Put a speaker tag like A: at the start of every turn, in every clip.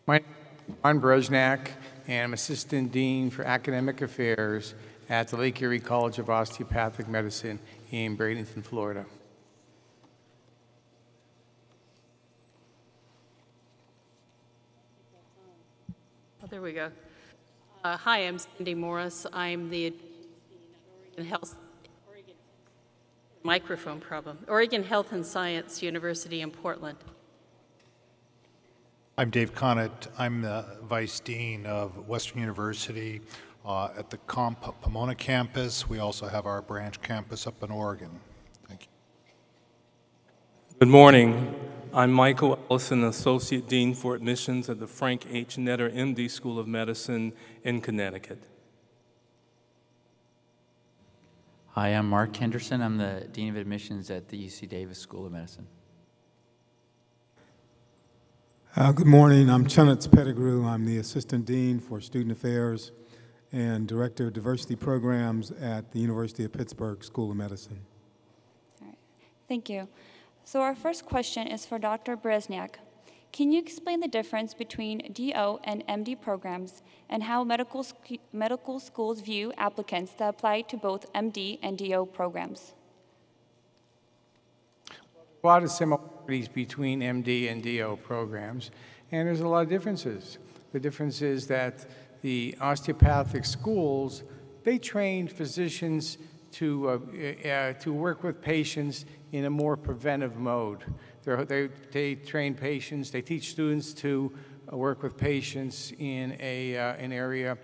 A: My name is Berezniak, and I'm Assistant Dean for Academic Affairs at the Lake Erie College of Osteopathic Medicine in Bradenton, Florida.
B: Oh, there we go. Hi, I'm Cindy Morris. I'm the Oregon Health and Science University in Portland.
C: I'm Dave Connett. I'm the Vice Dean of Western University at the Pomona campus. We also have our branch campus up in Oregon. Thank you.
D: Good morning. I'm Michael Ellison, Associate Dean for Admissions at the Frank H. Netter, M.D. School of Medicine in Connecticut.
E: Hi, I'm Mark Henderson. I'm the Dean of Admissions at the UC Davis School of Medicine.
F: Good morning. I'm Chenits Pettigrew. I'm the Assistant Dean for Student Affairs and Director of Diversity Programs at the University of Pittsburgh School of Medicine.
G: All right. Thank you. So our first question is for Dr. Berezniak. Can you explain the difference between DO and MD programs and how medical schools view applicants that apply to both MD and DO programs?
A: A lot of similarities between MD and DO programs, and there's a lot of differences. The difference is that the osteopathic schools, they train physicians to work with patients in a more preventive mode. They train patients, they teach students to work with patients in an area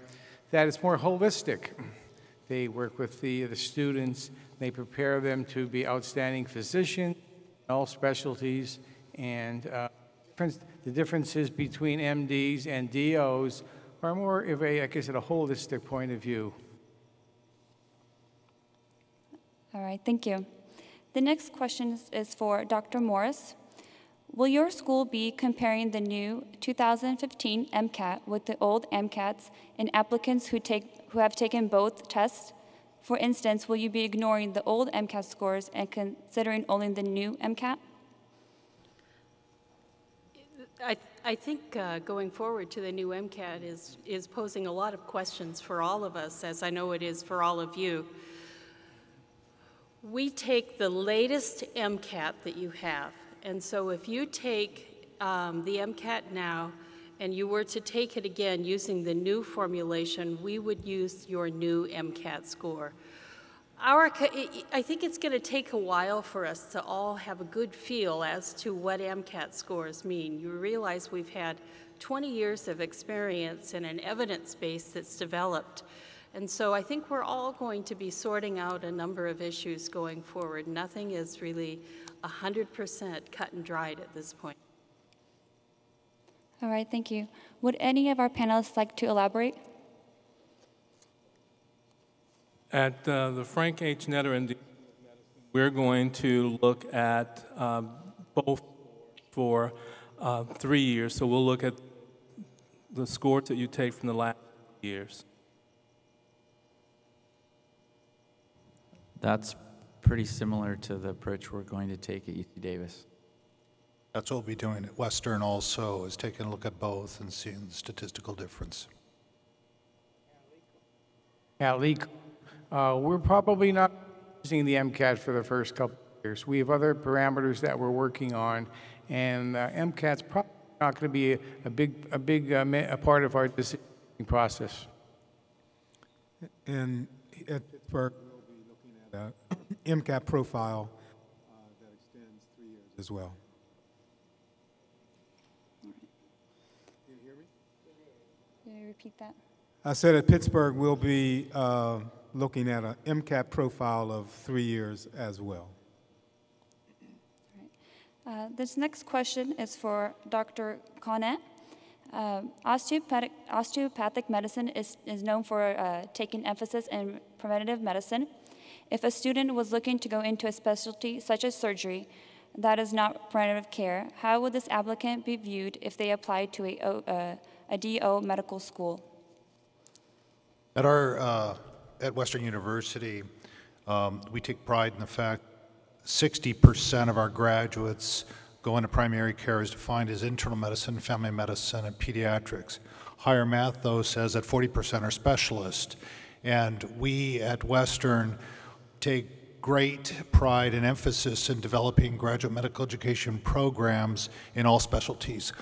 A: that is more holistic. They work with the students, they prepare them to be outstanding physicians, all specialties, and the differences between MDs and DOs are more of a, like I said, a holistic point of view.
G: All right, thank you. The next question is for Dr. Morris. Will your school be comparing the new 2015 MCAT with the old MCATs in applicants who have taken both tests? For instance, will you be ignoring the old MCAT scores and considering only the new MCAT?
B: I think going forward to the new MCAT is posing a lot of questions for all of us, as I know it is for all of you. We take the latest MCAT that you have, and so if you take the MCAT now and you were to take it again using the new formulation, we would use your new MCAT score. I think it's going to take a while for us to all have a good feel as to what MCAT scores mean. You realize we've had 20 years of experience and an evidence base that's developed. And so I think we're all going to be sorting out a number of issues going forward. Nothing is really 100% cut and dried at this point.
G: All right, thank you. Would any of our panelists like to elaborate?
D: At the Frank H. Netter, MD, we're going to look at both for 3 years. So we'll look at the scores that you take from the last years.
E: That's pretty similar to the approach we're going to take at UC Davis.
C: That's what we'll be doing at Western also, is taking a look at both and seeing the statistical difference.
A: At LCOM, we're probably not using the MCAT for the first couple of years. We have other parameters that we're working on, and MCAT's probably not going to be a big part of our decision process.
F: And at Pittsburgh, we'll be looking at an MCAT profile that extends 3 years as well. Can you hear me?
G: Can you repeat that?
F: I said at Pittsburgh, we'll be looking at an MCAT profile of 3 years as well.
G: This next question is for Dr. Connett. Osteopathic medicine is known for taking emphasis in preventative medicine. If a student was looking to go into a specialty such as surgery that is not preventative care, how would this applicant be viewed if they applied to a DO medical school?
C: At Western University, we take pride in the fact 60% of our graduates Go into primary care is defined as internal medicine, family medicine, and pediatrics. Higher math, though, says that 40% are specialists. And we at Western take great pride and emphasis in developing graduate medical education programs in all specialties.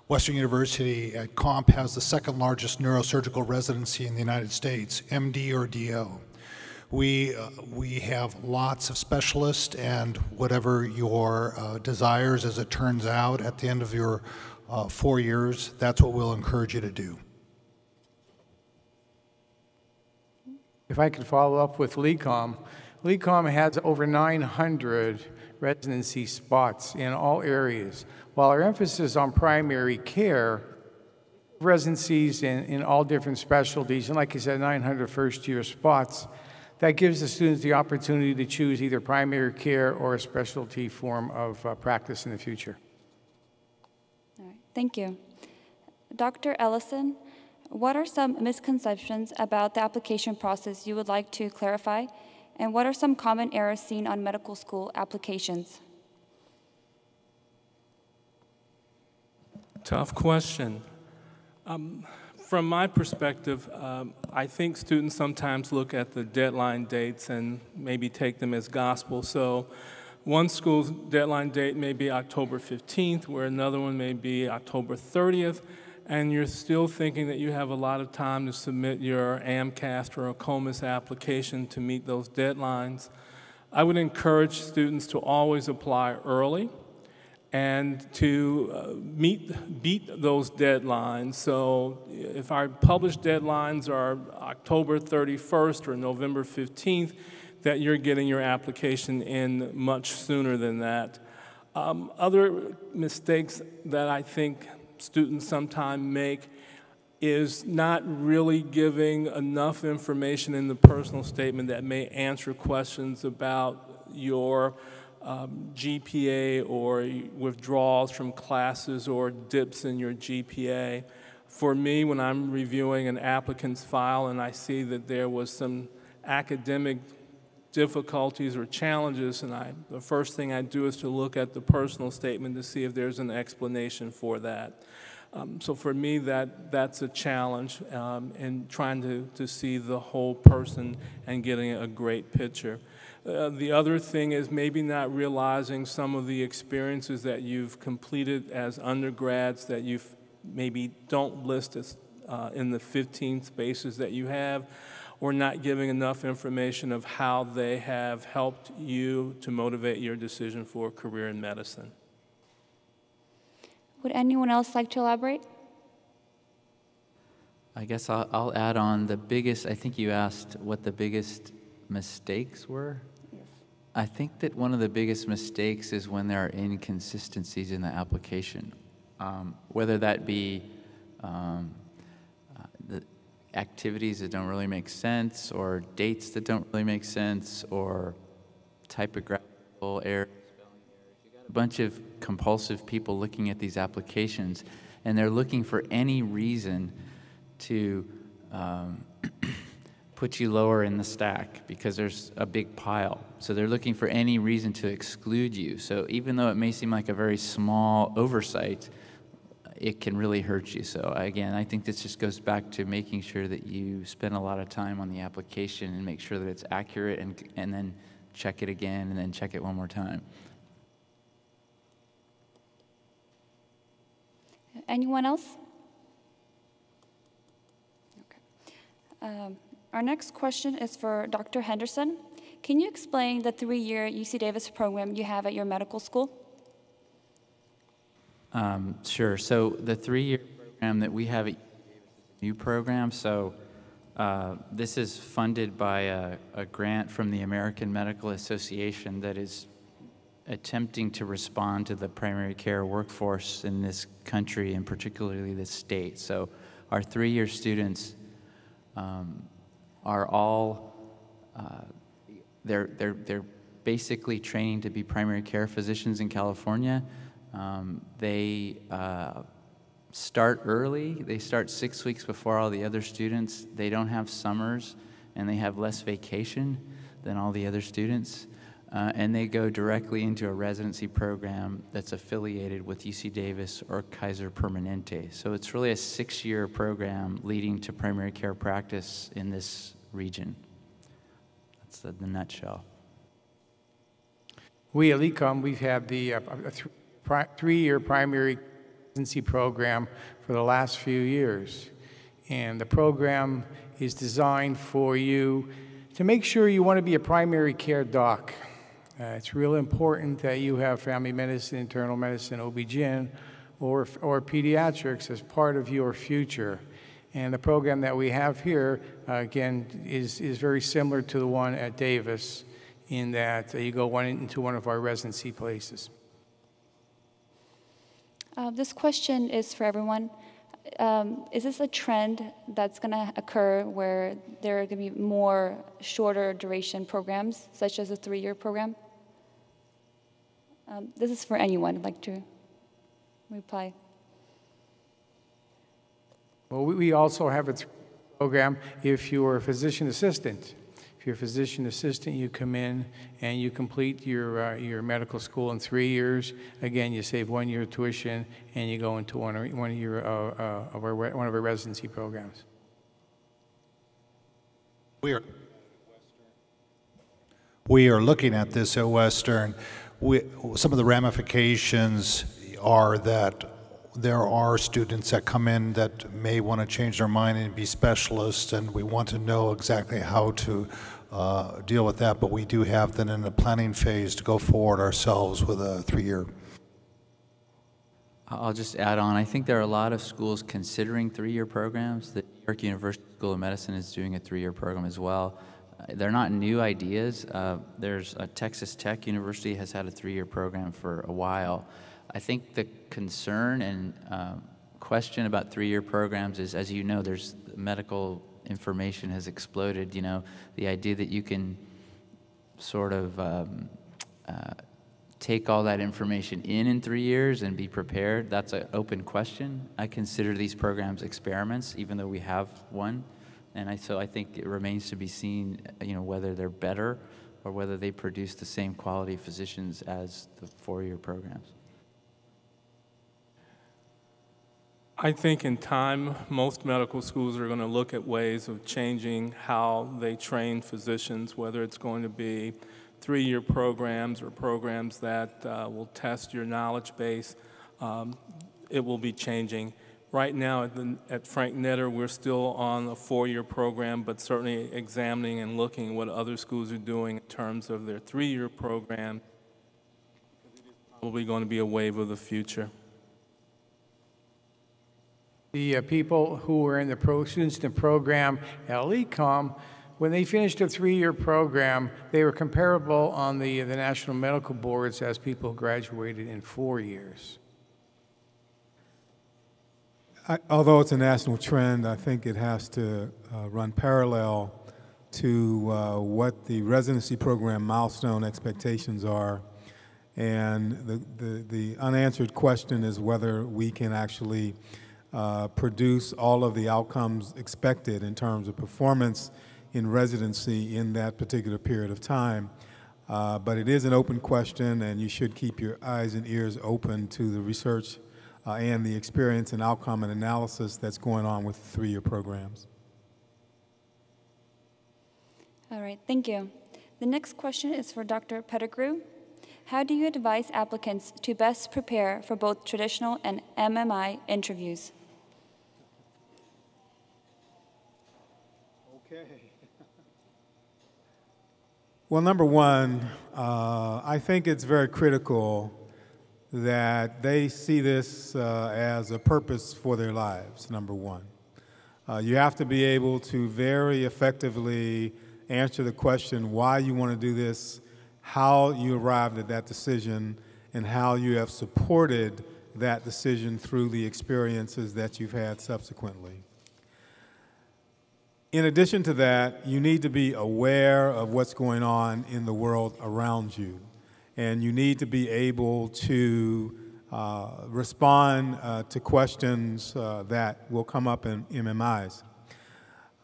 C: Western University at Comp has the second largest neurosurgical residency in the United States, MD or DO. We have lots of specialists, and whatever your desires, as it turns out, at the end of your 4 years, that's what we'll encourage you to do.
A: If I could follow up with LCOM, LCOM has over 900 residency spots in all areas. While our emphasis on primary care, residencies in all different specialties, and like I said, 900 first-year spots, that gives the students the opportunity to choose either primary care or a specialty form of practice in the future.
G: All right, thank you. Dr. Ellison, what are some misconceptions about the application process you would like to clarify, and what are some common errors seen on medical school applications?
D: Tough question. From my perspective, I think students sometimes look at the deadline dates and maybe take them as gospel. So one school's deadline date may be October 15th, where another one may be October 30th, and you're still thinking that you have a lot of time to submit your AMCAT or a COMIS application to meet those deadlines. I would encourage students to always apply early and to beat those deadlines. So if our published deadlines are October 31st or November 15th, that you're getting your application in much sooner than that. Other mistakes that I think students sometimes make is not really giving enough information in the personal statement that may answer questions about your GPA or withdrawals from classes or dips in your GPA. For me, when I'm reviewing an applicant's file and I see that there was some academic difficulties or challenges, and the first thing I do is to look at the personal statement to see if there's an explanation for that. So for me, that's a challenge in trying to see the whole person and getting a great picture. The other thing is maybe not realizing some of the experiences that you've completed as undergrads that you maybe don't list as, in the 15 spaces that you have, or not giving enough information of how they have helped you to motivate your decision for a career in medicine.
G: Would anyone else like to elaborate?
E: I guess I'll add on the biggest, I think you asked what the biggest mistakes were. Yes. I think that one of the biggest mistakes is when there are inconsistencies in the application, whether that be the activities that don't really make sense, or dates that don't really make sense, or typographical errors, spelling errors. You got a bunch of compulsive people looking at these applications, and they're looking for any reason to put you lower in the stack because there's a big pile. So they're looking for any reason to exclude you. So even though it may seem like a very small oversight, it can really hurt you. So again, I think this just goes back to making sure that you spend a lot of time on the application and make sure that it's accurate, and then check it again and then check it one more time.
G: Anyone else? Okay. Our next question is for Dr. Henderson. Can you explain the 3-year UC Davis program you have at your medical school?
E: Sure. So the 3-year program that we have at UC Davis is a new program. So this is funded by a grant from the American Medical Association that is attempting to respond to the primary care workforce in this country, and particularly this state. So our 3-year students are all, they're basically training to be primary care physicians in California. They start early. They start 6 weeks before all the other students. They don't have summers, and they have less vacation than all the other students. and they go directly into a residency program that's affiliated with UC Davis or Kaiser Permanente. So it's really a 6-year program leading to primary care practice in this region. That's the nutshell.
A: We at LCOM, we've had the 3-year primary residency program for the last few years. And the program is designed for you to make sure you want to be a primary care doc. It's real important that you have family medicine, internal medicine, OB-GYN, or pediatrics as part of your future. And the program that we have here, again, is very similar to the one at Davis in that you go into one of our residency places.
G: This question is for everyone. Is this a trend that's going to occur where there are going to be more shorter duration programs, such as a 3-year program? This is for anyone who'd like to reply.
A: Well, we also have a program if you're a physician assistant. If you're a physician assistant, you come in and you complete your medical school in 3 years. Again, you save 1 year tuition and you go into one of our residency programs.
C: We are looking at this at Western. Some of the ramifications are that there are students that come in that may want to change their mind and be specialists, and we want to know exactly how to deal with that, but we do have then in the planning phase to go forward ourselves with a 3-year.
E: I'll just add on, I think there are a lot of schools considering 3-year programs. The New York University School of Medicine is doing a 3-year program as well. They're not new ideas. There's Texas Tech University has had a 3-year program for a while. I think the concern and question about 3-year programs is, as you know, there's medical information has exploded. You know, the idea that you can sort of take all that information in 3 years and be prepared, that's an open question. I consider these programs experiments, even though we have one. And so I think it remains to be seen, you know, whether they're better or whether they produce the same quality physicians as the 4-year programs.
D: I think in time, most medical schools are going to look at ways of changing how they train physicians, whether it's going to be 3-year programs or programs that will test your knowledge base. It will be changing. Right now at Frank Netter, we're still on a 4-year program, but certainly examining and looking what other schools are doing in terms of their 3-year program. It's probably going to be a wave of the future.
A: The people who were in the students in the program at LCOM, when they finished a 3-year program, they were comparable on the national medical boards as people who graduated in 4 years.
F: Although it's a national trend, I think it has to run parallel to what the residency program milestone expectations are. And the unanswered question is whether we can actually produce all of the outcomes expected in terms of performance in residency in that particular period of time. But it is an open question, and you should keep your eyes and ears open to the research and the experience and outcome and analysis that's going on with the 3-year programs.
G: All right, thank you. The next question is for Dr. Pettigrew. How do you advise applicants to best prepare for both traditional and MMI interviews?
F: Okay. Well, number one, I think it's very critical that they see this as a purpose for their lives, number one. You have to be able to very effectively answer the question why you want to do this, how you arrived at that decision, and how you have supported that decision through the experiences that you've had subsequently. In addition to that, you need to be aware of what's going on in the world around you. And you need to be able to respond to questions that will come up in MMIs.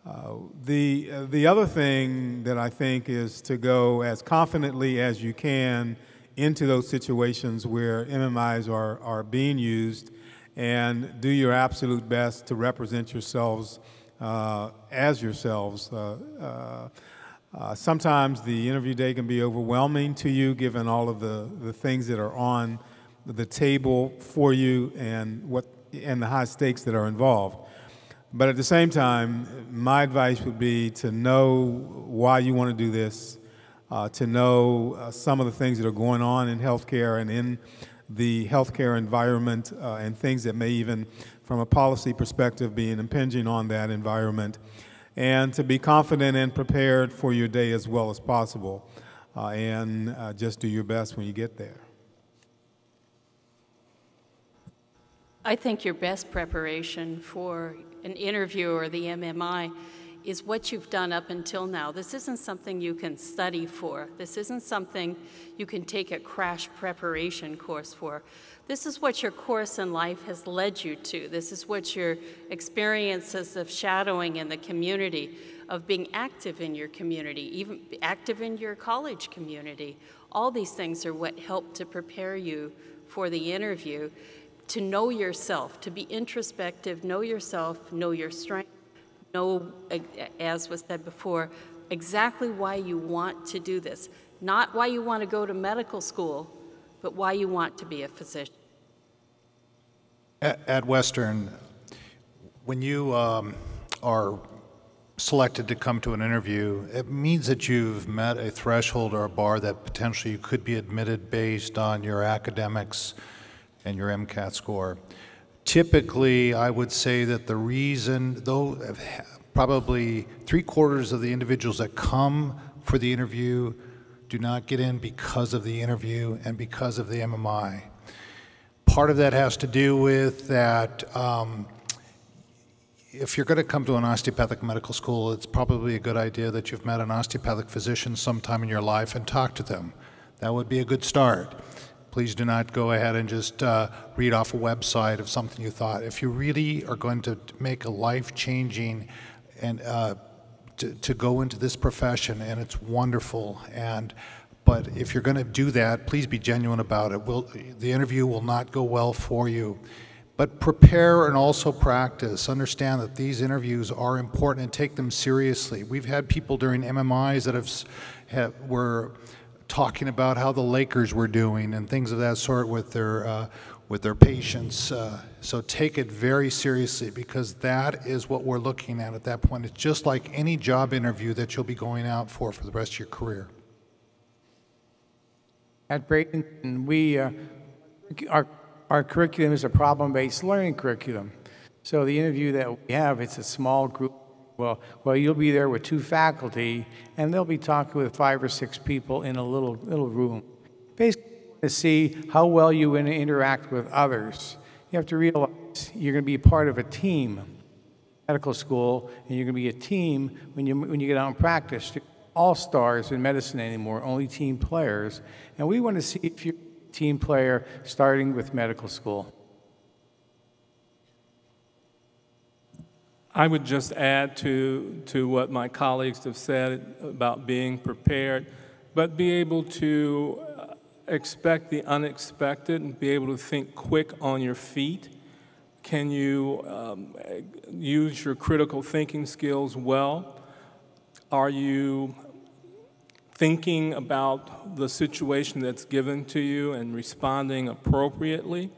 F: The other thing that I think is to go as confidently as you can into those situations where MMIs are being used, and do your absolute best to represent yourselves as yourselves. Sometimes the interview day can be overwhelming to you given all of the things that are on the table for you and the high stakes that are involved. But at the same time, my advice would be to know why you want to do this, to know some of the things that are going on in healthcare and in the healthcare environment, and things that may even, from a policy perspective, be impinging on that environment, and to be confident and prepared for your day as well as possible, and just do your best when you get there.
B: I think your best preparation for an interview or the MMI is what you've done up until now. This isn't something you can study for. This isn't something you can take a crash preparation course for. This is what your course in life has led you to. This is what your experiences of shadowing in the community, of being active in your community, even active in your college community. All these things are what help to prepare you for the interview, to know yourself, to be introspective, know yourself, know your strengths, know, as was said before, exactly why you want to do this. Not why you want to go to medical school, but why you want to be a physician.
C: At Western, when you are selected to come to an interview, it means that you've met a threshold or a bar that potentially you could be admitted based on your academics and your MCAT score. Typically, I would say that the reason, though probably 3/4 of the individuals that come for the interview do not get in because of the interview and because of the MMI. Part of that has to do with that if you're going to come to an osteopathic medical school, it's probably a good idea that you've met an osteopathic physician sometime in your life and talked to them. That would be a good start. Please do not go ahead and just read off a website of something you thought. If you really are going to make a life-changing and to go into this profession, and it's wonderful, but if you're going to do that, please be genuine about it. The interview will not go well for you. But prepare and also practice. Understand that these interviews are important and take them seriously. We've had people during MMIs that were talking about how the Lakers were doing and things of that sort with their patients. So take it very seriously, because that is what we're looking at that point. It's just like any job interview that you'll be going out for the rest of your career.
A: At Bradenton, our curriculum is a problem-based learning curriculum. So the interview that we have, it's a small group. Well, you'll be there with 2 faculty, and they'll be talking with 5 or 6 people in a little room. Basically, to see how well you interact with others. You have to realize you're going to be part of a team. Medical school, and you're going to be a team when you get out and practice. All-stars in medicine anymore, only team players. And we want to see if you're a team player starting with medical school.
D: I would just add to what my colleagues have said about being prepared, but be able to expect the unexpected and be able to think quick on your feet. Can you use your critical thinking skills well? Are you thinking about the situation that's given to you and responding appropriately?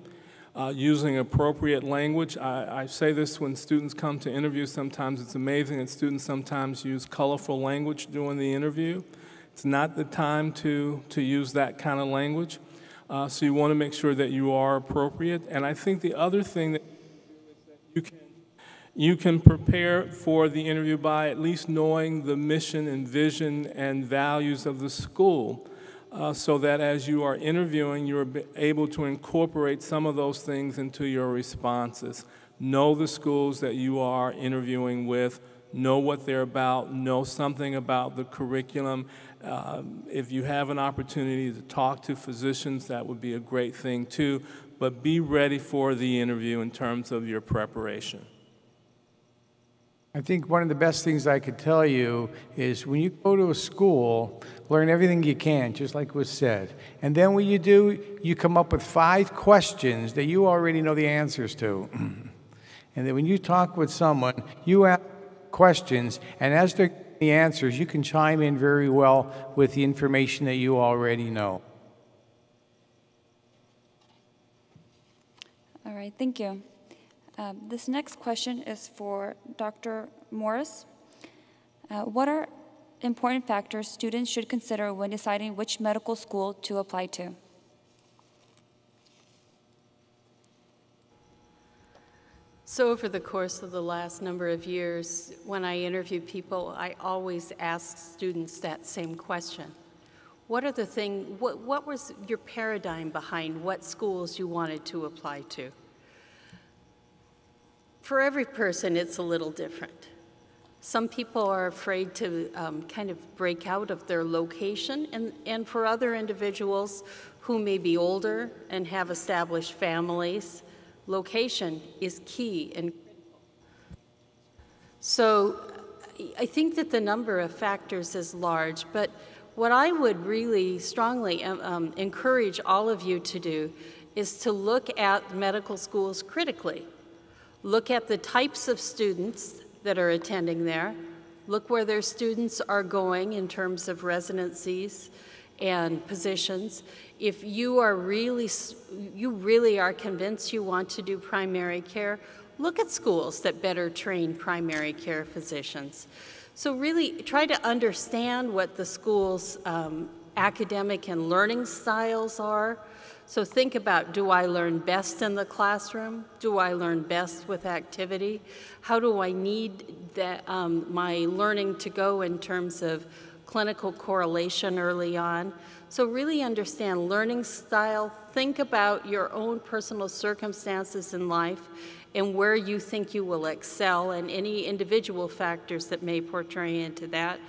D: Using appropriate language. I say this when students come to interview. Sometimes it's amazing that students sometimes use colorful language during the interview. It's not the time to use that kind of language. So you want to make sure that you are appropriate. And I think the other thing that you can prepare for the interview by at least knowing the mission and vision and values of the school. So that as you are interviewing, you're able to incorporate some of those things into your responses. Know the schools that you are interviewing with, know what they're about, know something about the curriculum. If you have an opportunity to talk to physicians, that would be a great thing too, but be ready for the interview in terms of your preparation.
A: I think one of the best things I could tell you is when you go to a school, learn everything you can, just like was said. And then what you do, you come up with 5 questions that you already know the answers to. And then when you talk with someone, you ask questions, and as they're getting the answers, you can chime in very well with the information that you already know.
G: All right, thank you. This next question is for Dr. Morris. What are important factors students should consider when deciding which medical school to apply to?
B: So over the course of the last number of years, when I interview people, I always ask students that same question. What was your paradigm behind what schools you wanted to apply to? For every person, it's a little different. Some people are afraid to kind of break out of their location, and for other individuals who may be older and have established families, location is key and critical. So I think that the number of factors is large, but what I would really strongly encourage all of you to do is to look at medical schools critically. Look at the types of students that are attending there. Look where their students are going in terms of residencies and positions. If you really are convinced you want to do primary care, look at schools that better train primary care physicians. So really try to understand what the school's academic and learning styles are. So think about, do I learn best in the classroom? Do I learn best with activity? How do I need that, my learning to go in terms of clinical correlation early on? So really understand learning style. Think about your own personal circumstances in life and where you think you will excel and any individual factors that may portray into that.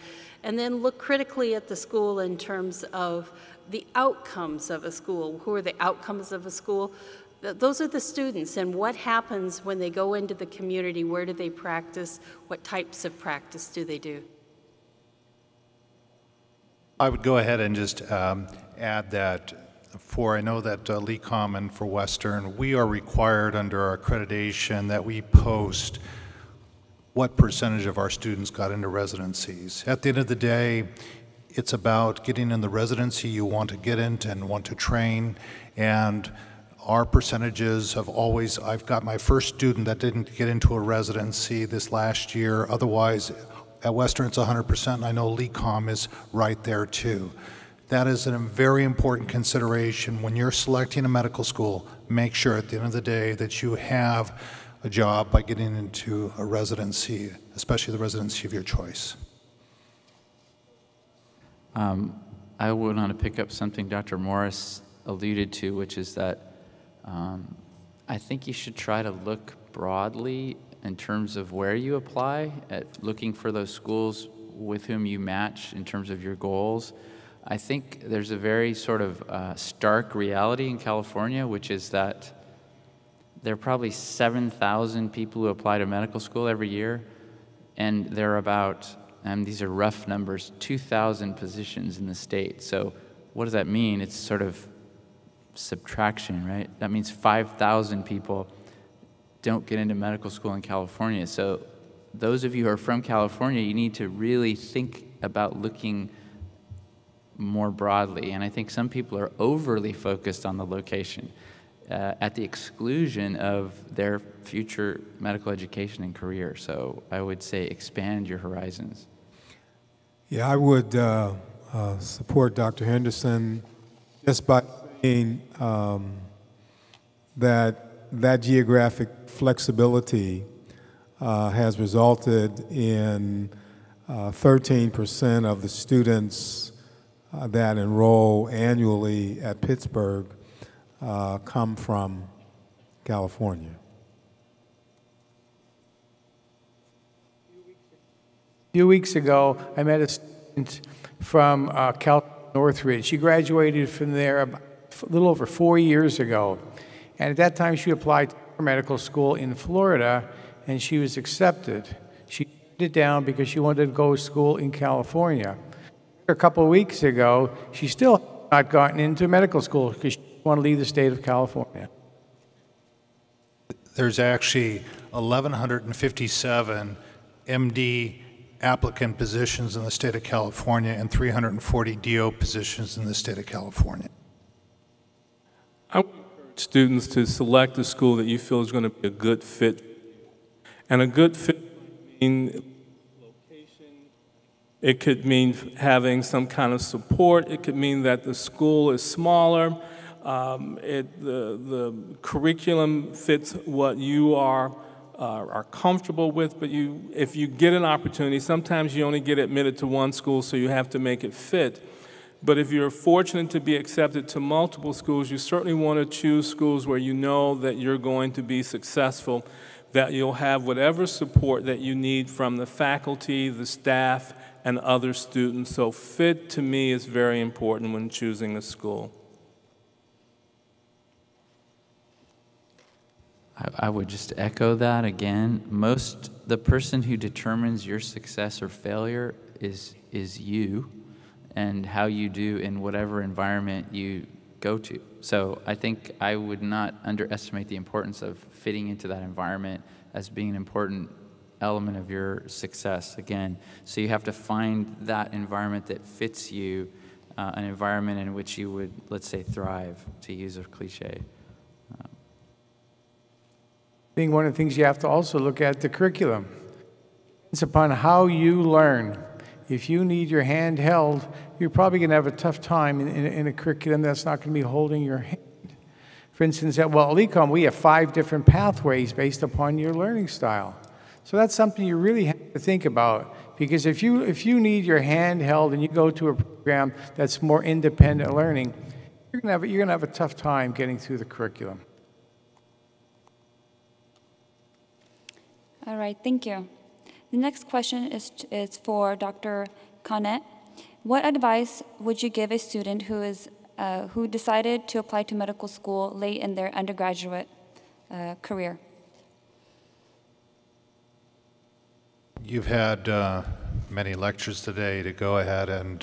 B: And then look critically at the school in terms of the outcomes of a school. Who are the outcomes of a school? Those are the students, and what happens when they go into the community? Where do they practice? What types of practice do they do?
C: I would go ahead and just add that I know that LCOM and for Western, we are required under our accreditation that we post what percentage of our students got into residencies. At the end of the day, it's about getting in the residency you want to get into and want to train, and our percentages have always, I've got my first student that didn't get into a residency this last year. Otherwise, at Western it's 100%, and I know LCOM is right there too. That is a very important consideration when you're selecting a medical school. Make sure at the end of the day that you have a job by getting into a residency, especially the residency of your choice.
E: I would want to pick up something Dr. Morris alluded to, which is that I think you should try to look broadly in terms of where you apply, at looking for those schools with whom you match in terms of your goals. I think there's a very sort of stark reality in California, which is that there are probably 7,000 people who apply to medical school every year, and there are about, these are rough numbers, 2,000 positions in the state. So what does that mean? It's sort of subtraction, right? That means 5,000 people don't get into medical school in California. So those of you who are from California, you need to really think about looking more broadly. And I think some people are overly focused on the location at the exclusion of their future medical education and career. So I would say expand your horizons.
F: Yeah, I would support Dr. Henderson just by saying that geographic flexibility has resulted in 13% of the students that enroll annually at Pittsburgh come from California.
A: A few weeks ago, I met a student from Northridge. She graduated from there a little over 4 years ago. And at that time, she applied to medical school in Florida, and she was accepted. She it down because she wanted to go to school in California. A couple of weeks ago, she still not gotten into medical school because she didn't want to leave the state of California.
C: There's actually 1,157 MD applicant positions in the state of California and 340 DO positions in the state of California.
D: I would encourage students to select a school that you feel is going to be a good fit. And a good fit means location. It could mean having some kind of support. It could mean that the school is smaller. The curriculum fits what you are comfortable with, but if you get an opportunity, sometimes you only get admitted to one school, so you have to make it fit. But if you're fortunate to be accepted to multiple schools, you certainly want to choose schools where you know that you're going to be successful, that you'll have whatever support that you need from the faculty, the staff, and other students. So fit, to me, is very important when choosing a school.
E: I would just echo that again. The person who determines your success or failure is you and how you do in whatever environment you go to. So I think I would not underestimate the importance of fitting into that environment as being an important element of your success, again. So you have to find that environment that fits you, an environment in which you would, let's say, thrive, to use a cliche.
A: I think one of the things you have to also look at the curriculum. It's upon how you learn. If you need your hand held, you're probably going to have a tough time in a curriculum that's not going to be holding your hand. For instance, at LCOM, we have 5 different pathways based upon your learning style. So that's something you really have to think about, because if you need your hand held and you go to a program that's more independent learning, you're going to have a tough time getting through the curriculum.
G: All right, thank you. The next question is for Dr. Connett. What advice would you give a student who decided to apply to medical school late in their undergraduate career?
C: You've had many lectures today to go ahead and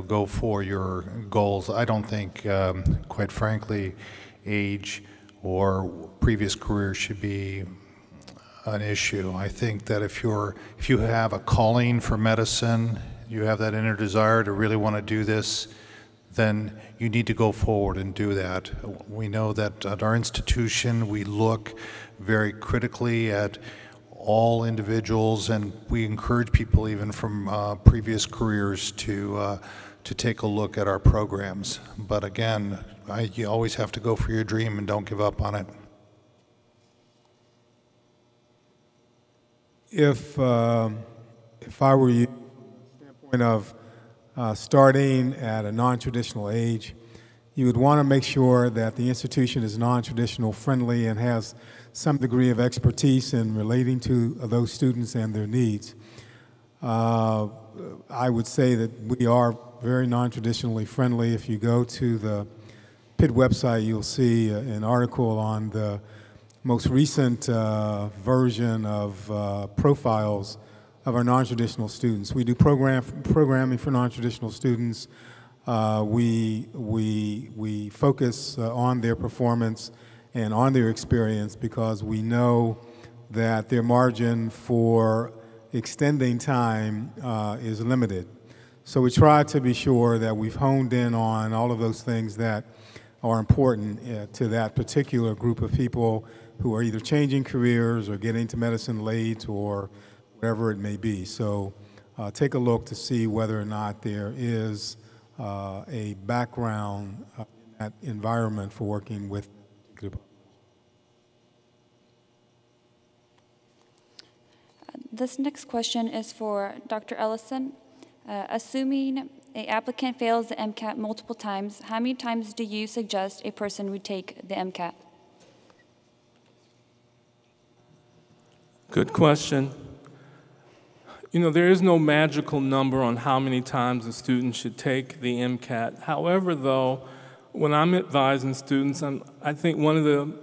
C: go for your goals. I don't think, quite frankly, age or previous career should be an issue. I think that if you have a calling for medicine, you have that inner desire to really want to do this, then you need to go forward and do that. We know that at our institution, we look very critically at all individuals, and we encourage people even from previous careers to take a look at our programs. But again, you always have to go for your dream and don't give up on it.
F: If I were you, from the standpoint of starting at a non-traditional age, you would want to make sure that the institution is non-traditional friendly and has some degree of expertise in relating to those students and their needs. I would say that we are very non-traditionally friendly. If you go to the Pitt website, you'll see an article on the most recent version of profiles of our non-traditional students. We do programming for non-traditional students. We focus on their performance and on their experience because we know that their margin for extending time is limited. So we try to be sure that we've honed in on all of those things that are important to that particular group of people who are either changing careers or getting to medicine late or whatever it may be. So take a look to see whether or not there is a background in that environment for working with.
G: This next question is for Dr. Ellison. Assuming an applicant fails the MCAT multiple times, how many times do you suggest a person retake the MCAT?
D: Good question. You know, there is no magical number on how many times a student should take the MCAT. However, though, when I'm advising students, I think one of the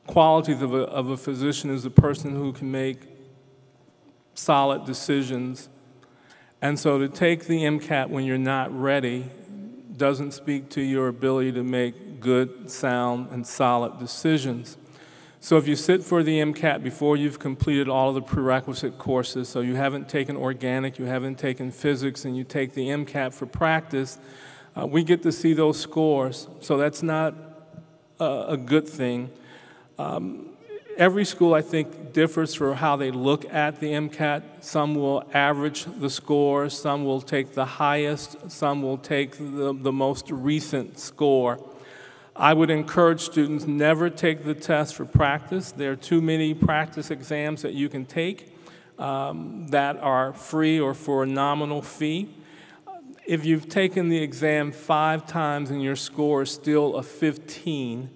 D: qualities of a physician is a person who can make solid decisions. And so to take the MCAT when you're not ready doesn't speak to your ability to make good, sound, and solid decisions. So if you sit for the MCAT before you've completed all of the prerequisite courses, so you haven't taken organic, you haven't taken physics, and you take the MCAT for practice, we get to see those scores. So that's not a good thing. Every school, I think, differs for how they look at the MCAT. Some will average the scores, some will take the highest, some will take the most recent score. I would encourage students never take the test for practice. There are too many practice exams that you can take that are free or for a nominal fee. If you've taken the exam 5 times and your score is still a 15,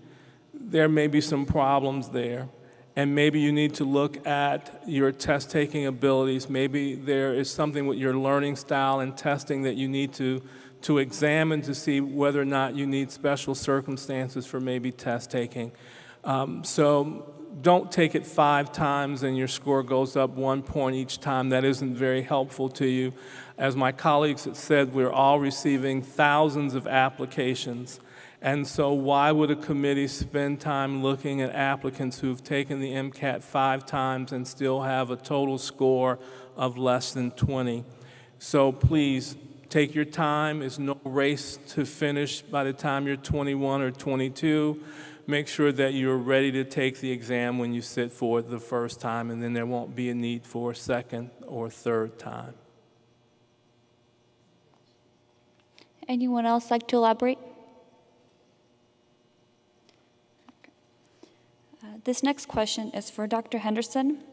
D: there may be some problems there. And maybe you need to look at your test-taking abilities. Maybe there is something with your learning style and testing that you need to examine to see whether or not you need special circumstances for maybe test-taking. So don't take it 5 times and your score goes up 1 point each time. That isn't very helpful to you. As my colleagues have said, we're all receiving thousands of applications. And so why would a committee spend time looking at applicants who've taken the MCAT 5 times and still have a total score of less than 20? So please, take your time. It's no race to finish by the time you're 21 or 22. Make sure that you're ready to take the exam when you sit for it the first time, and then there won't be a need for a second or third time.
G: Anyone else like to elaborate? This next question is for Dr. Henderson.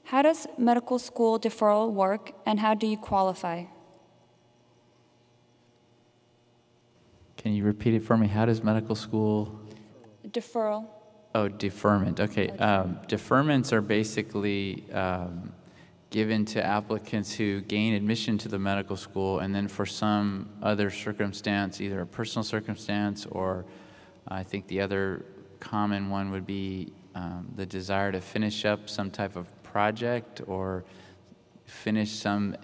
G: How does medical school deferral work, and how do you qualify?
E: Can you repeat it for me? How does medical school?
G: Deferral.
E: Oh, deferment. Okay. Deferments are basically given to applicants who gain admission to the medical school, and then for some other circumstance, either a personal circumstance or I think the other common one would be the desire to finish up some type of project or finish some,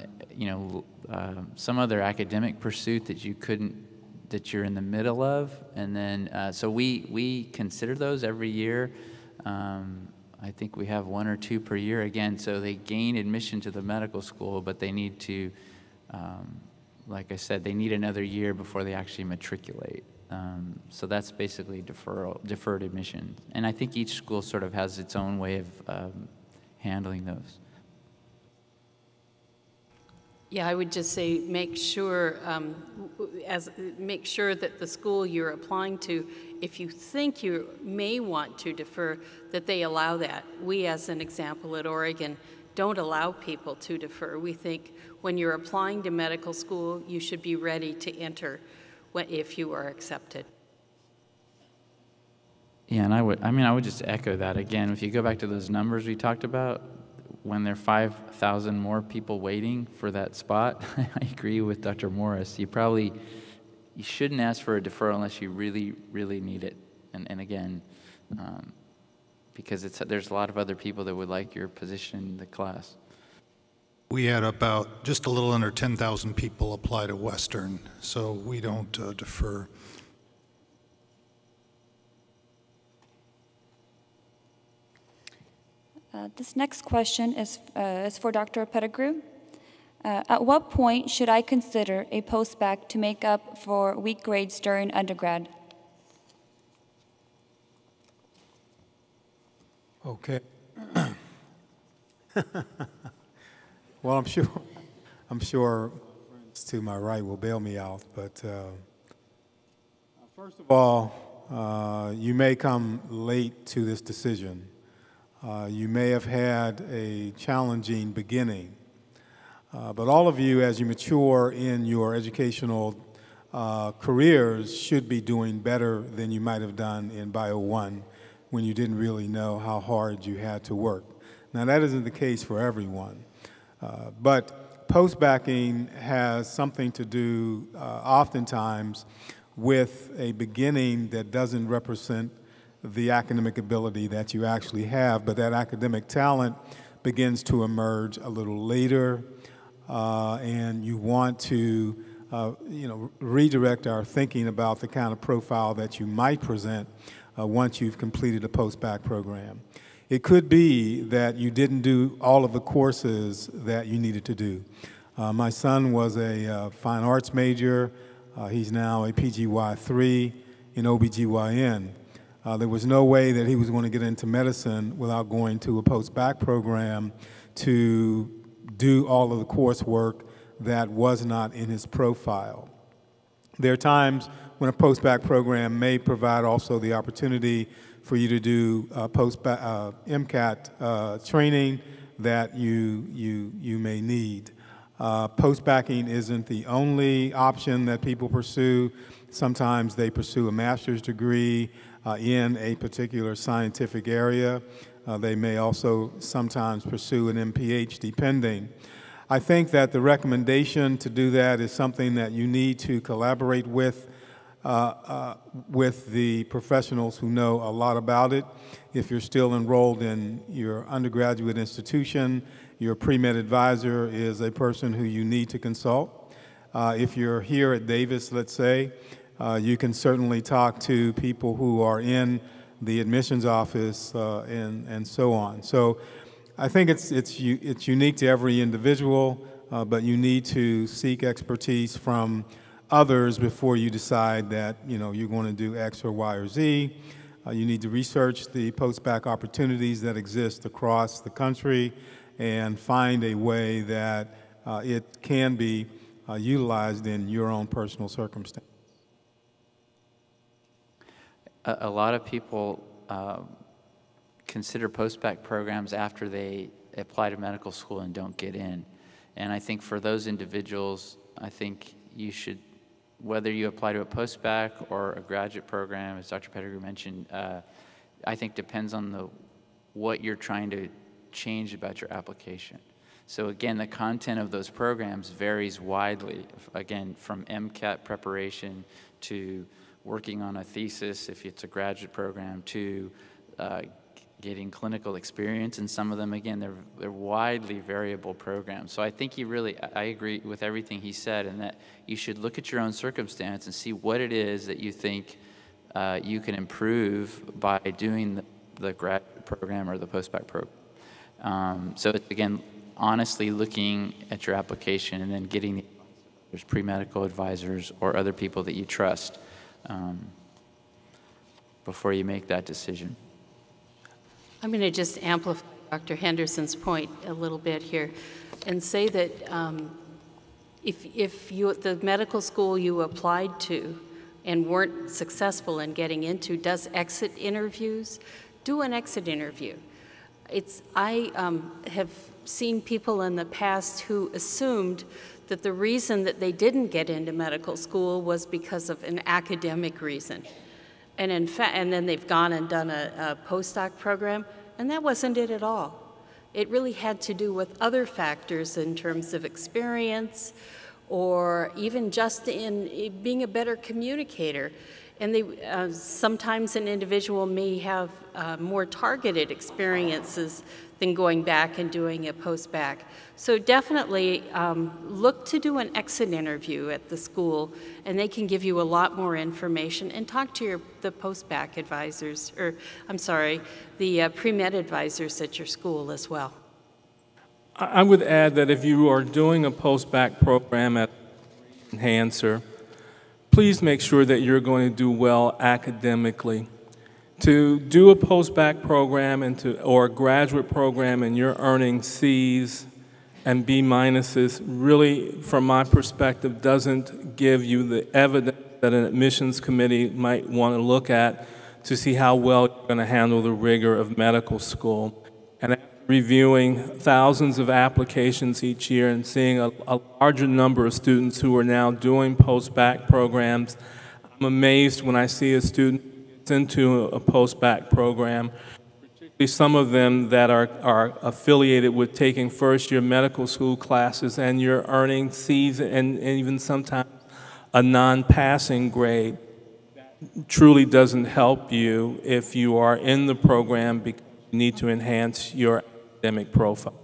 E: some other academic pursuit that you're in the middle of. And then, so we consider those every year. I think we have 1 or 2 per year again. So they gain admission to the medical school, but they need to, like I said, they need another year before they actually matriculate. So that's basically deferred admission. And I think each school sort of has its own way of handling those.
B: Yeah, I would just say make sure that the school you're applying to, if you think you may want to defer, that they allow that. We, as an example at Oregon, don't allow people to defer. We think when you're applying to medical school, you should be ready to enter if you are accepted.
E: Yeah, and I would just echo that again. If you go back to those numbers we talked about, when there are 5,000 more people waiting for that spot, I agree with Dr. Morris. You shouldn't ask for a deferral unless you really, really need it. And again, because there's a lot of other people that would like your position in the class.
C: We had about just a little under 10,000 people apply to Western, so we don't defer.
G: This next question is for Dr. Pettigrew. At what point should I consider a postbac to make up for weak grades during undergrad?
F: Okay. Well, I'm sure friends to my right will bail me out, but first of all, you may come late to this decision. You may have had a challenging beginning, but all of you, as you mature in your educational careers, should be doing better than you might have done in Bio 1 when you didn't really know how hard you had to work. Now, that isn't the case for everyone. But post-backing has something to do oftentimes with a beginning that doesn't represent the academic ability that you actually have, but that academic talent begins to emerge a little later, and you want to redirect our thinking about the kind of profile that you might present once you've completed a post-bac program. It could be that you didn't do all of the courses that you needed to do. My son was a fine arts major. He's now a PGY3 in OBGYN. There was no way that he was going to get into medicine without going to a post-bac program to do all of the coursework that was not in his profile. There are times when a post-bac program may provide also the opportunity for you to do MCAT training that you may need. Post-backing isn't the only option that people pursue. Sometimes they pursue a master's degree in a particular scientific area. They may also sometimes pursue an M.P.H. depending. I think that the recommendation to do that is something that you need to collaborate with the professionals who know a lot about it. If you're still enrolled in your undergraduate institution, your pre-med advisor is a person who you need to consult. If you're here at Davis, let's say, you can certainly talk to people who are in the admissions office and so on. So I think it's unique to every individual, but you need to seek expertise from others before you decide that you're going to do X or Y or Z. You need to research the post-bac opportunities that exist across the country and find a way that it can be utilized in your own personal circumstance.
E: A lot of people consider post-bac programs after they apply to medical school and don't get in. And I think for those individuals, I think you should, whether you apply to a post-bac or a graduate program, as Dr. Pettigrew mentioned, I think depends on what you're trying to change about your application. So again, the content of those programs varies widely, again, from MCAT preparation to working on a thesis, if it's a graduate program, to getting clinical experience, and some of them, again, they're widely variable programs. So I think I agree with everything he said, and that you should look at your own circumstance and see what it is that you think you can improve by doing the graduate program or the post-bac program. So it's, again, honestly looking at your application and then getting there's pre-medical advisors or other people that you trust before you make that decision.
B: I'm going to just amplify Dr. Henderson's point a little bit here and say that if the medical school you applied to and weren't successful in getting into does exit interviews, do an exit interview. I have seen people in the past who assumed that the reason that they didn't get into medical school was because of an academic reason. And in fact, and then they've gone and done a postdoc program, and that wasn't it at all. It really had to do with other factors in terms of experience or even just in being a better communicator. And sometimes an individual may have more targeted experiences than going back and doing a post-bac. So definitely look to do an exit interview at the school, and they can give you a lot more information, and talk to the post-bac advisors, or I'm sorry, the pre-med advisors at your school as well.
D: I would add that if you are doing a post-bac program at Enhancer, please make sure that you're going to do well academically. To do a post-bac program or a graduate program and you're earning C's and B minuses really, from my perspective, doesn't give you the evidence that an admissions committee might want to look at to see how well you're going to handle the rigor of medical school. And reviewing thousands of applications each year and seeing a larger number of students who are now doing post-bac programs, I'm amazed when I see a student gets into a post-bac program, particularly some of them that are affiliated with taking first-year medical school classes, and you're earning C's and even sometimes a non-passing grade. That truly doesn't help you if you are in the program because you need to enhance your academic profile?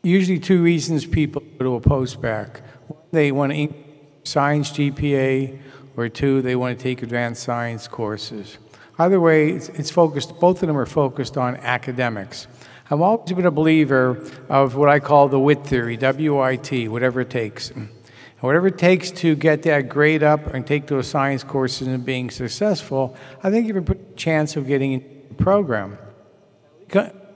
A: Usually 2 reasons people go to a postbac. One, they want to increase science GPA, or 2, they want to take advanced science courses. Either way, it's focused, both of them are focused on academics. I've always been a believer of what I call the WIT theory, W-I-T, whatever it takes. And whatever it takes to get that grade up and take those science courses and being successful, I think you have a chance of getting into the program.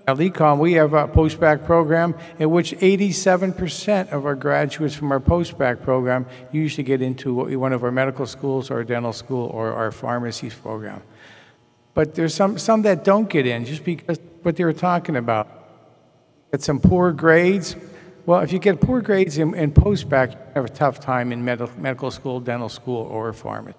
A: At LCOM, we have a postbac program in which 87% of our graduates from our postbac program usually get into one of our medical schools, or dental school, or our pharmacy program. But there's some that don't get in just because what they were talking about. Get some poor grades. Well, if you get poor grades in postbac, you have a tough time in medical school, dental school, or pharmacy.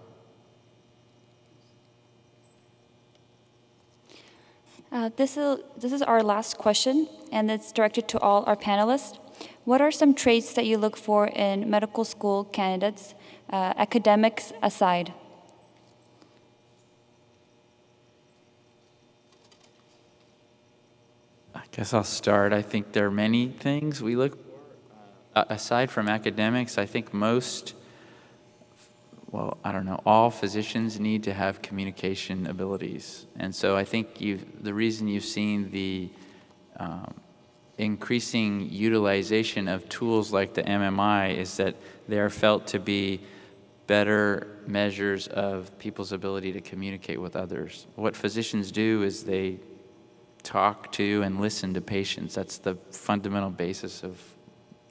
G: This is our last question, and it's directed to all our panelists. What are some traits that you look for in medical school candidates, academics aside?
E: I guess I'll start. I think there are many things we look for. Aside from academics, I think all physicians need to have communication abilities. And so I think the reason you've seen the increasing utilization of tools like the MMI is that they are felt to be better measures of people's ability to communicate with others. What physicians do is they talk to and listen to patients. That's the fundamental basis of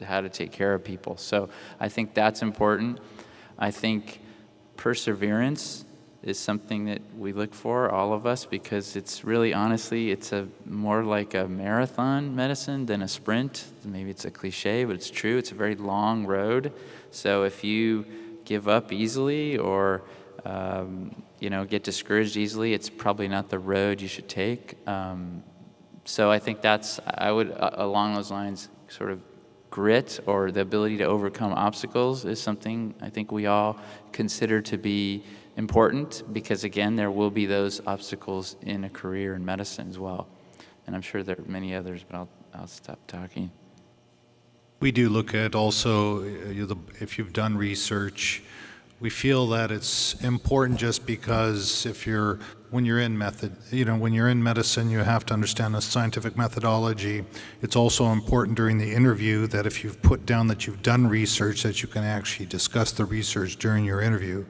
E: how to take care of people. So I think that's important. I think perseverance is something that we look for, all of us, because it's really, honestly, it's more like a marathon medicine than a sprint. Maybe it's a cliche, but it's true. It's a very long road. So if you give up easily or get discouraged easily, it's probably not the road you should take. So I think I would, along those lines, sort of grit or the ability to overcome obstacles is something I think we all consider to be important, because again, there will be those obstacles in a career in medicine as well. And I'm sure there are many others, but I'll stop talking.
C: We do look at also, if you've done research, we feel that it's important just because when you're in medicine, you have to understand the scientific methodology. It's also important during the interview that if you've put down that you've done research, that you can actually discuss the research during your interview.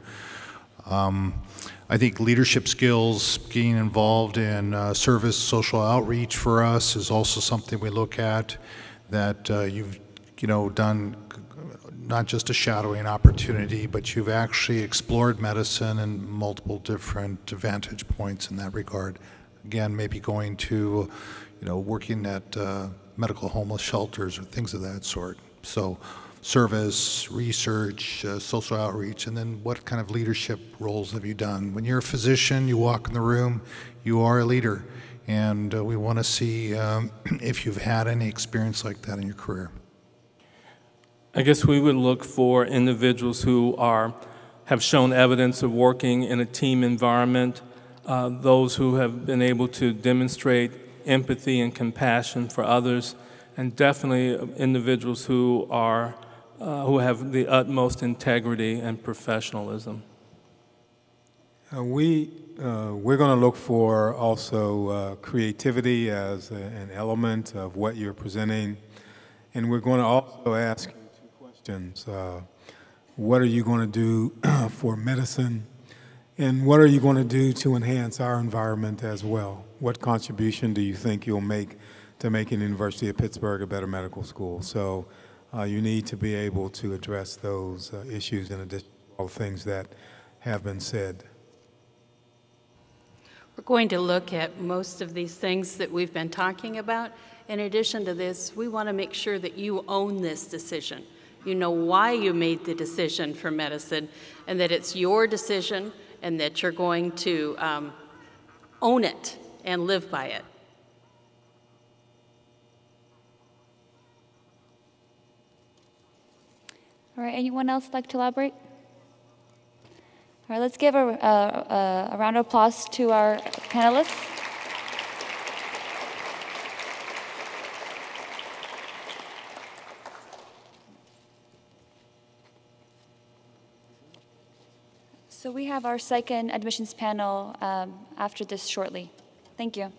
C: I think leadership skills, getting involved in service, social outreach for us is also something we look at, that you've done not just a shadowing opportunity, but you've actually explored medicine and multiple different vantage points in that regard. Again, maybe going to, working at medical homeless shelters or things of that sort. So service, research, social outreach, and then what kind of leadership roles have you done? When you're a physician, you walk in the room, you are a leader. And we want to see if you've had any experience like that in your career.
D: I guess we would look for individuals who have shown evidence of working in a team environment, those who have been able to demonstrate empathy and compassion for others, and definitely individuals who have the utmost integrity and professionalism.
F: We're going to look for also creativity as an element of what you're presenting, and we're going to also ask you two questions. What are you going to do for medicine, and what are you going to do to enhance our environment as well? What contribution do you think you'll make to making the University of Pittsburgh a better medical school? So you need to be able to address those issues in addition to all the things that have been said.
B: We're going to look at most of these things that we've been talking about. In addition to this, we want to make sure that you own this decision. You know why you made the decision for medicine, and that it's your decision, and that you're going to own it and live by it.
G: All right, anyone else like to elaborate? All right, let's give a round of applause to our panelists. So we have our second admissions panel after this shortly. Thank you.